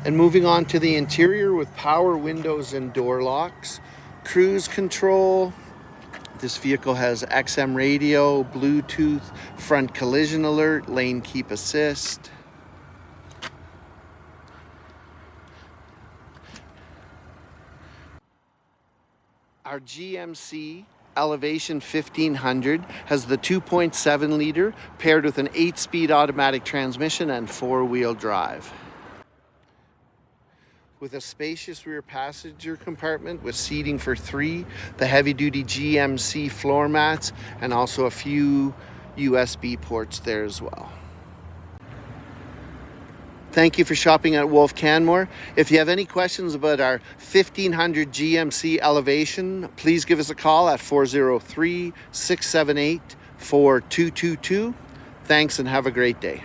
And moving on to the interior with power windows and door locks, cruise control. This vehicle has XM radio, Bluetooth, front collision alert, lane keep assist. Our GMC Elevation 1500 has the 2.7 liter paired with an 8-speed automatic transmission and 4-wheel drive. With a spacious rear passenger compartment with seating for 3, the heavy-duty GMC floor mats, and also a few USB ports there as well. Thank you for shopping at Wolfe Canmore. If you have any questions about our 1500 GMC Elevation, please give us a call at 403-678-4222. Thanks and have a great day.